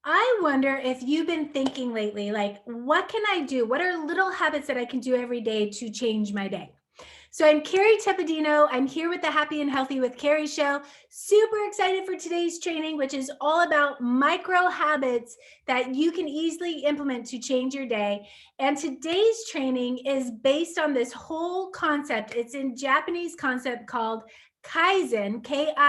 I wonder if you've been thinking lately, like, what can I do? What are little habits that I can do every day to change my day? So I'm Carrie Tepedino. I'm here with the Happy and Healthy with Kerry Show. Super excited for today's training, which is all about micro habits that you can easily implement to change your day. And today's training is based on this whole concept. It's in Japanese concept called Kaizen, Kaizen.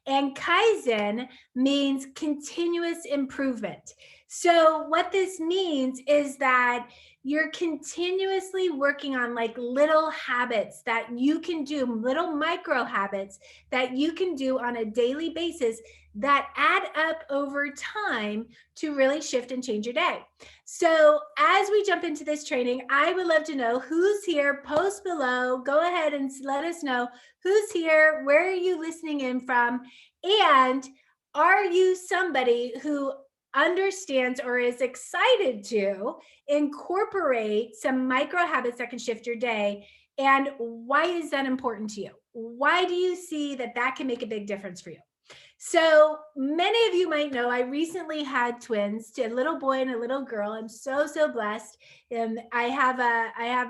And Kaizen means continuous improvement. So what this means is that you're continuously working on like little habits that you can do, little micro habits that you can do on a daily basis that add up over time to really shift and change your day. So, as we jump into this training, I would love to know who's here. Post below, go ahead and let us know who's here, where are you listening in from, and are you somebody who understands or is excited to incorporate some micro habits that can shift your day? And why is that important to you? Why do you see that that can make a big difference for you? So many of you might know I recently had twins, a little boy and a little girl. I'm so blessed. And I have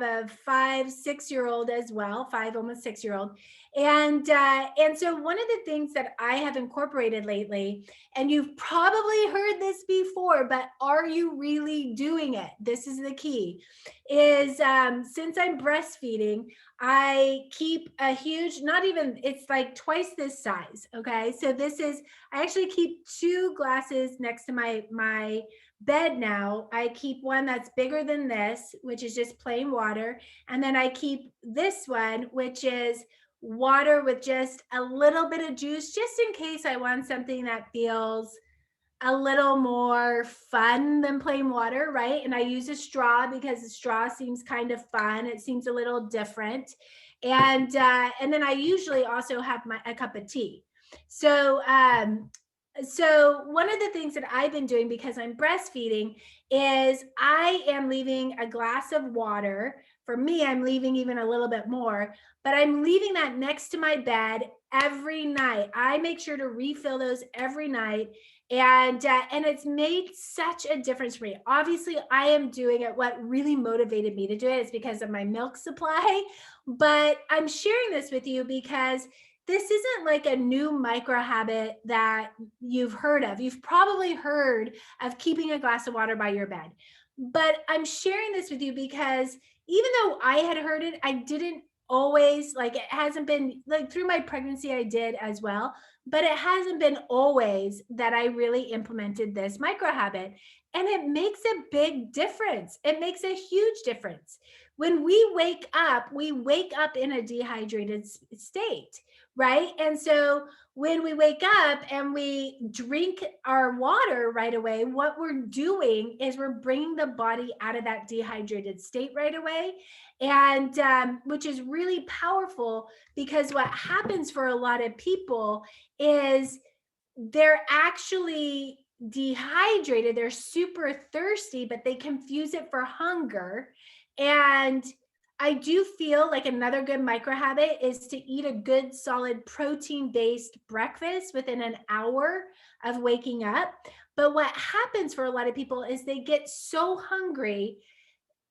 a 5, 6 year old as well, 5 almost 6 year old. And so one of the things that I have incorporated lately, and you've probably heard this before, but are you really doing it? This is the key. Is since I'm breastfeeding, I keep a huge, not even, it's like twice this size. Okay. So I actually keep 2 glasses next to my bed now. I keep one that's bigger than this, which is just plain water. And then I keep this one, which is water with just a little bit of juice, just in case I want something that feels a little more fun than plain water, right? And I use a straw because the straw seems kind of fun. It seems a little different. And then I usually also have a cup of tea. So so one of the things that I've been doing because I'm breastfeeding is I am leaving a glass of water. For me, I'm leaving even a little bit more, but I'm leaving that next to my bed every night. I make sure to refill those every night, and it's made such a difference for me. Obviously, I am doing it. What really motivated me to do it is because of my milk supply, but I'm sharing this with you because this isn't like a new micro habit that you've heard of. You've probably heard of keeping a glass of water by your bed, but I'm sharing this with you because even though I had heard it, I didn't always, like, it hasn't been like through my pregnancy I did as well, but it hasn't been always that I really implemented this micro habit. And it makes a big difference. It makes a huge difference. When we wake up in a dehydrated state, right? And so when we wake up and we drink our water right away, what we're doing is we're bringing the body out of that dehydrated state right away. And which is really powerful because what happens for a lot of people is they're actually dehydrated, they're super thirsty, but they confuse it for hunger. And I do feel like another good micro habit is to eat a good solid protein based breakfast within an hour of waking up. But what happens for a lot of people is they get so hungry,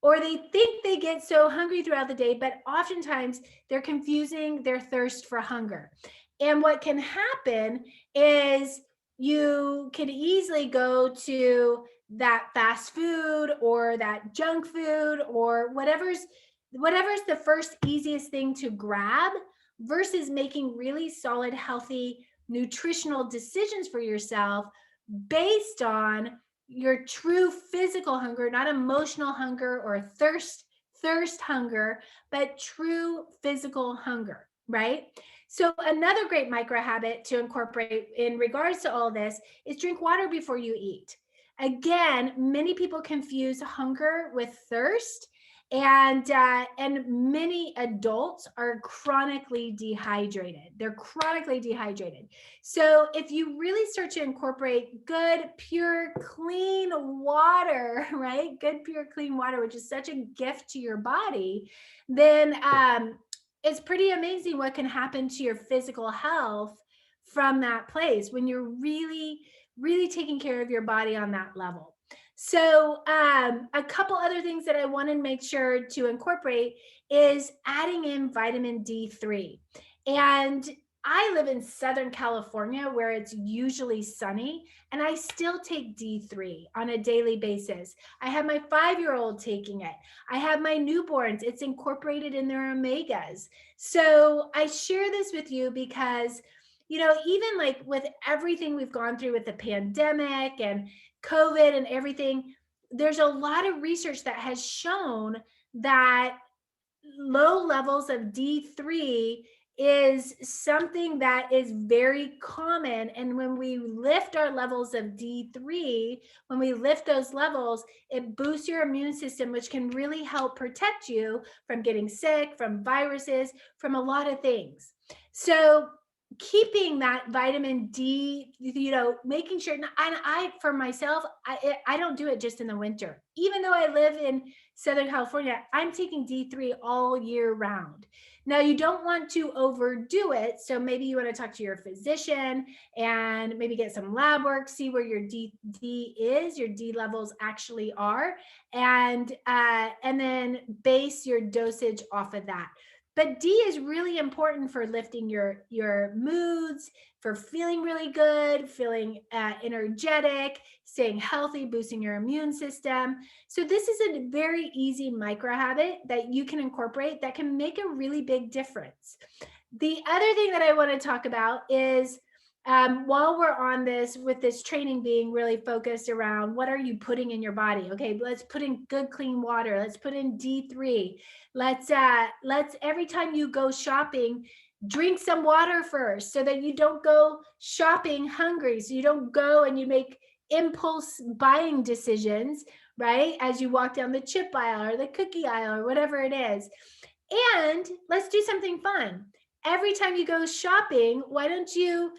or they think they get so hungry throughout the day, but oftentimes they're confusing their thirst for hunger. And what can happen is you can easily go to that fast food or that junk food or whatever's the first easiest thing to grab, versus making really solid, healthy, nutritional decisions for yourself based on your true physical hunger, not emotional hunger or thirst hunger, but true physical hunger, right? So another great micro habit to incorporate in regards to all this is drink water before you eat. Again, many people confuse hunger with thirst, and many adults are chronically dehydrated. They're chronically dehydrated. So if you really start to incorporate good, pure, clean water, right? Good, pure, clean water, which is such a gift to your body, then it's pretty amazing what can happen to your physical health from that place when you're really, really taking care of your body on that level. So, a couple other things that I want to make sure to incorporate is adding in vitamin D3. And I live in Southern California where it's usually sunny, and I still take D3 on a daily basis. I have my 5-year-old taking it. I have my newborns, it's incorporated in their omegas. So I share this with you because, even like with everything we've gone through with the pandemic and COVID and everything, there's a lot of research that has shown that low levels of D3 is something that is very common. And when we lift our levels of D3, when we lift those levels, it boosts your immune system, which can really help protect you from getting sick, from viruses, from a lot of things. So, keeping that vitamin D, making sure, and I, for myself, I don't do it just in the winter. Even though I live in Southern California, I'm taking D3 all year round. Now, you don't want to overdo it. So maybe you want to talk to your physician and maybe get some lab work, see where your D is, your D levels actually are, and then base your dosage off of that. But D is really important for lifting your moods, for feeling really good, feeling energetic, staying healthy, boosting your immune system. So this is a very easy micro habit that you can incorporate that can make a really big difference. The other thing that I want to talk about is, while we're on this, with this training being really focused around what are you putting in your body? Okay, let's put in good, clean water. Let's put in D3. Let's every time you go shopping, drink some water first so that you don't go shopping hungry. So you don't go and you make impulse buying decisions, right? As you walk down the chip aisle or the cookie aisle or whatever it is. And let's do something fun. Every time you go shopping, why don't you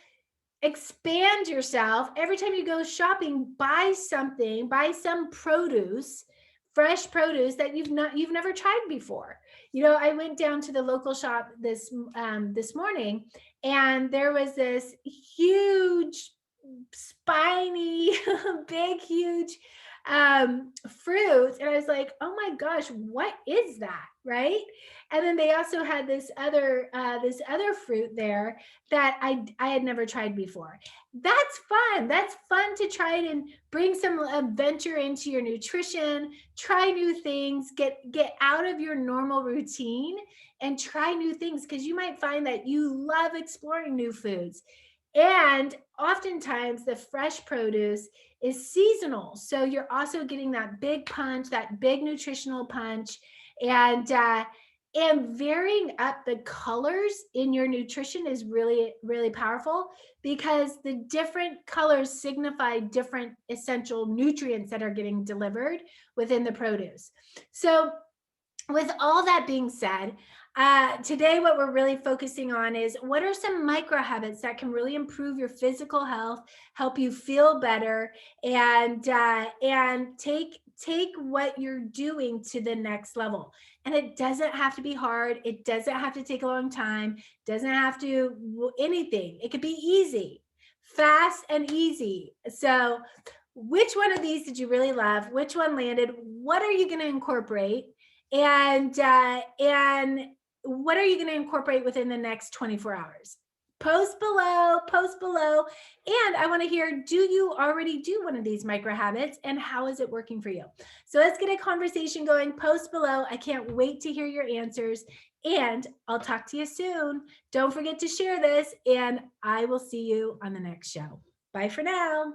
expand yourself? Every time you go shopping, buy something, buy some produce, fresh produce that you've never tried before. I went down to the local shop this morning, and there was this huge, spiny, big, huge fruit, and I was like, oh my gosh, what is that, right? And then they also had this other fruit there that I had never tried before. That's fun. That's fun to try it and bring some adventure into your nutrition. Try new things. Get out of your normal routine and try new things, because you might find that you love exploring new foods. And oftentimes the fresh produce is seasonal. So you're also getting that big punch, that big nutritional punch, and varying up the colors in your nutrition is really, really powerful, because the different colors signify different essential nutrients that are getting delivered within the produce. So, with all that being said, today what we're really focusing on is what are some micro habits that can really improve your physical health, help you feel better, and take what you're doing to the next level. And it doesn't have to be hard. It doesn't have to take a long time. Doesn't have to anything. It could be easy, fast, and easy. So, which one of these did you really love? Which one landed? What are you going to incorporate? And what are you going to incorporate within the next 24 hours? Post below. And I want to hear, do you already do one of these micro habits, and how is it working for you? So let's get a conversation going. Post below. I can't wait to hear your answers, and I'll talk to you soon. Don't forget to share this, and I will see you on the next show. Bye for now.